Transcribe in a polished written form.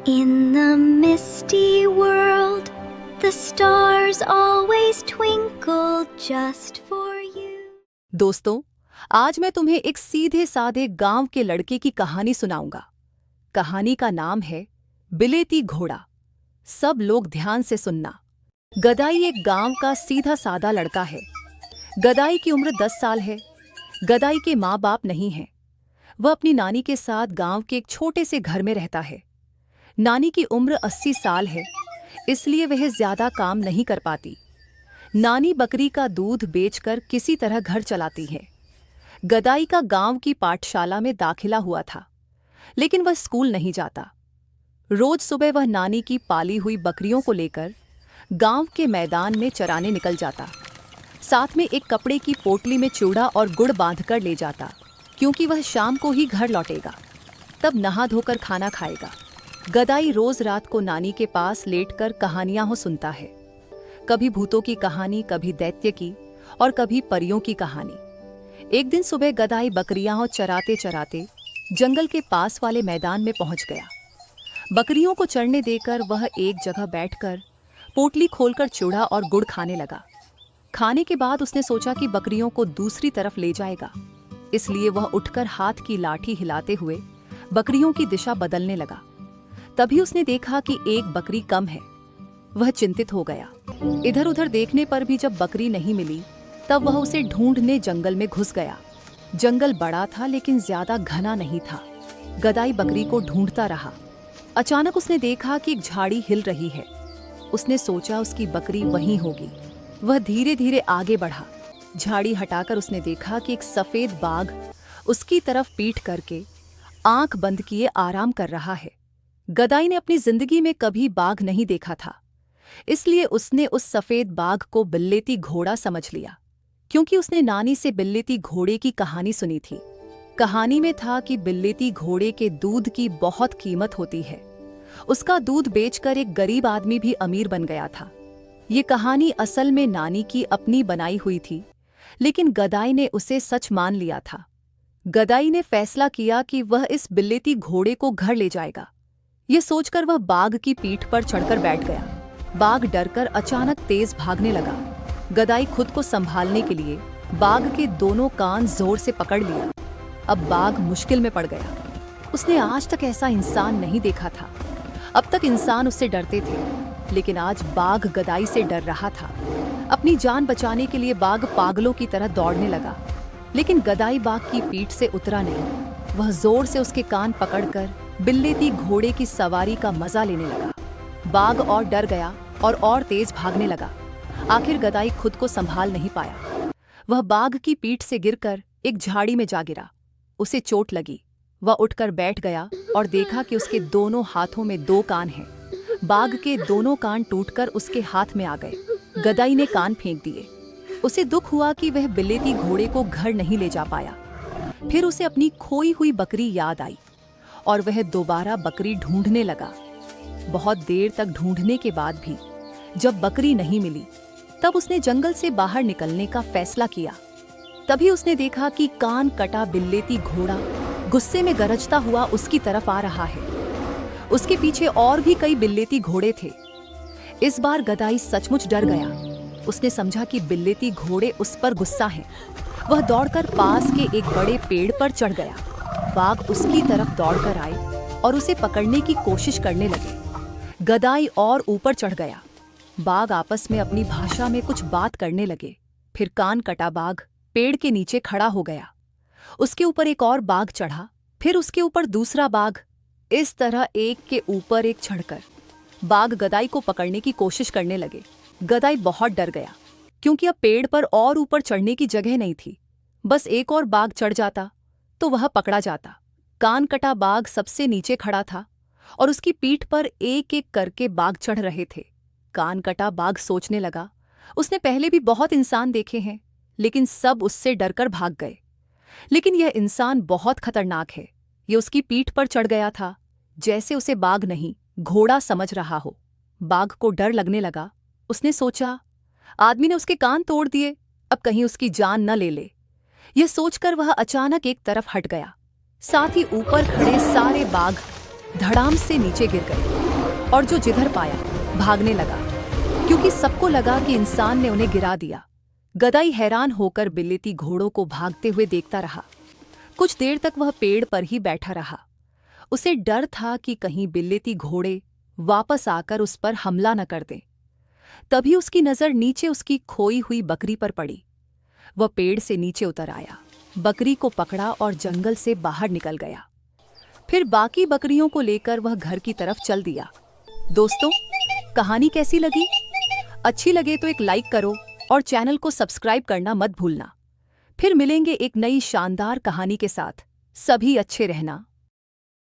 In the misty world, the stars always twinkle just for you. दोस्तों, आज मैं तुम्हें एक सीधे साधे गांव के लड़के की कहानी सुनाऊंगा। कहानी का नाम है बिलेती घोड़ा। सब लोग ध्यान से सुनना। गदाई एक गांव का सीधा साधा लड़का है। गदाई की उम्र 10 साल है। गदाई के माँ बाप नहीं हैं। वह अपनी नानी के साथ गांव के एक छोटे से घर में रहता है। नानी की उम्र 80 साल है, इसलिए वह ज्यादा काम नहीं कर पाती। नानी बकरी का दूध बेचकर किसी तरह घर चलाती है। गदाई का गांव की पाठशाला में दाखिला हुआ था, लेकिन वह स्कूल नहीं जाता। रोज सुबह वह नानी की पाली हुई बकरियों को लेकर गांव के मैदान में चराने निकल जाता। साथ में एक कपड़े की पोटली में चूड़ा और गुड़ बांधकर ले जाता, क्योंकि वह शाम को ही घर लौटेगा। तब नहा धोकर खाना खाएगा। गदाई रोज रात को नानी के पास लेटकर कहानियां सुनता है। कभी भूतों की कहानी, कभी दैत्य की और कभी परियों की कहानी। एक दिन सुबह गदाई बकरियां चराते चराते जंगल के पास वाले मैदान में पहुंच गया। बकरियों को चरने देकर वह एक जगह बैठकर पोटली खोलकर चूड़ा और गुड़ खाने लगा। खाने के बाद उसने सोचा कि बकरियों को दूसरी तरफ ले जाएगा, इसलिए वह उठकर हाथ की लाठी हिलाते हुए बकरियों की दिशा बदलने लगा। तभी उसने देखा कि एक बकरी कम है। वह चिंतित हो गया। इधर उधर देखने पर भी जब बकरी नहीं मिली, तब वह उसे ढूंढने जंगल में घुस गया। जंगल बड़ा था, लेकिन ज्यादा घना नहीं था। गदाई बकरी को ढूंढता रहा। अचानक उसने देखा कि एक झाड़ी हिल रही है। उसने सोचा उसकी बकरी वहीं होगी। वह धीरे धीरे आगे बढ़ा। झाड़ी हटाकर उसने देखा कि एक सफेद बाघ उसकी तरफ पीठ करके आंख बंद किए आराम कर रहा है। गदाई ने अपनी जिंदगी में कभी बाघ नहीं देखा था, इसलिए उसने उस सफेद बाघ को बिल्लेती घोड़ा समझ लिया, क्योंकि उसने नानी से बिल्लेती घोड़े की कहानी सुनी थी। कहानी में था कि बिल्लेती घोड़े के दूध की बहुत कीमत होती है। उसका दूध बेचकर एक गरीब आदमी भी अमीर बन गया था। ये कहानी असल में नानी की अपनी बनाई हुई थी, लेकिन गदाई ने उसे सच मान लिया था। गदाई ने फैसला किया कि वह इस बिल्लेती घोड़े को घर ले जाएगा। ये सोचकर वह बाघ की पीठ पर चढ़कर बैठ गया। बाघ डरकर अचानक तेज भागने लगा। गदाई खुद को संभालने के लिए बाघ के दोनों कान जोर से पकड़ लिया। अब बाघ मुश्किल में पड़ गया। उसने आज तक ऐसा इंसान नहीं देखा था। अब तक इंसान उससे डरते थे, लेकिन आज बाघ गदाई से डर रहा था। अपनी जान बचाने के लिए बाघ पागलों की तरह दौड़ने लगा, लेकिन गदाई बाघ की पीठ से उतरा नहीं। वह जोर से उसके कान पकड़कर बिल्लेती घोड़े की सवारी का मजा लेने लगा। बाघ और डर गया और तेज भागने लगा। आखिर गदाई खुद को संभाल नहीं पाया। वह बाघ की पीठ से गिरकर एक झाड़ी में जा गिरा। उसे चोट लगी। वह उठकर बैठ गया और देखा कि उसके दोनों हाथों में 2 कान हैं। बाघ के दोनों कान टूटकर उसके हाथ में आ गए। गदाई ने कान फेंक दिए। उसे दुख हुआ कि वह बिल्लेती घोड़े को घर नहीं ले जा पाया। फिर उसे अपनी खोई हुई बकरी याद आई और वह दोबारा बकरी ढूंढने लगा। बहुत देर तक ढूंढने के बाद भी जब बकरी नहीं मिली, तब उसने जंगल से बाहर निकलने का फैसला किया। तभी उसने देखा कि कान कटा बिल्लेती घोड़ा गुस्से में गरजता हुआ उसकी तरफ आ रहा है। उसके पीछे और भी कई बिल्लेती घोड़े थे। इस बार गदाई सचमुच डर गया। उसने समझा कि बिल्लेती घोड़े उस पर गुस्सा हैं। वह दौड़कर पास के एक बड़े पेड़ पर चढ़ गया। बाघ उसकी तरफ दौड़कर आए और उसे पकड़ने की कोशिश करने लगे। गदाई और ऊपर चढ़ गया। बाघ आपस में अपनी भाषा में कुछ बात करने लगे। फिर कान कटा बाघ पेड़ के नीचे खड़ा हो गया। उसके ऊपर एक और बाघ चढ़ा, फिर उसके ऊपर दूसरा बाघ। इस तरह एक के ऊपर एक चढ़कर बाघ गदाई को पकड़ने की कोशिश करने लगे। गदाई बहुत डर गया, क्योंकि अब पेड़ पर और ऊपर चढ़ने की जगह नहीं थी। बस एक और बाघ चढ़ जाता तो वह पकड़ा जाता। कान कटा बाघ सबसे नीचे खड़ा था और उसकी पीठ पर एक एक करके बाघ चढ़ रहे थे। कान कटा बाघ सोचने लगा, उसने पहले भी बहुत इंसान देखे हैं, लेकिन सब उससे डरकर भाग गए। लेकिन यह इंसान बहुत खतरनाक है। ये उसकी पीठ पर चढ़ गया था, जैसे उसे बाघ नहीं घोड़ा समझ रहा हो। बाघ को डर लगने लगा। उसने सोचा, आदमी ने उसके कान तोड़ दिए, अब कहीं उसकी जान न ले ले। यह सोचकर वह अचानक एक तरफ हट गया। साथ ही ऊपर खड़े सारे बाघ धड़ाम से नीचे गिर गए और जो जिधर पाया भागने लगा, क्योंकि सबको लगा कि इंसान ने उन्हें गिरा दिया। गधाई हैरान होकर बिलेती घोड़ों को भागते हुए देखता रहा। कुछ देर तक वह पेड़ पर ही बैठा रहा। उसे डर था कि कहीं बिलेती घोड़े वापस आकर उस पर हमला न कर दें। तभी उसकी नजर नीचे उसकी खोई हुई बकरी पर पड़ी। वह पेड़ से नीचे उतर आया, बकरी को पकड़ा और जंगल से बाहर निकल गया। फिर बाकी बकरियों को लेकर वह घर की तरफ चल दिया। दोस्तों, कहानी कैसी लगी? अच्छी लगे तो एक लाइक करो और चैनल को सब्सक्राइब करना मत भूलना। फिर मिलेंगे एक नई शानदार कहानी के साथ। सभी अच्छे रहना।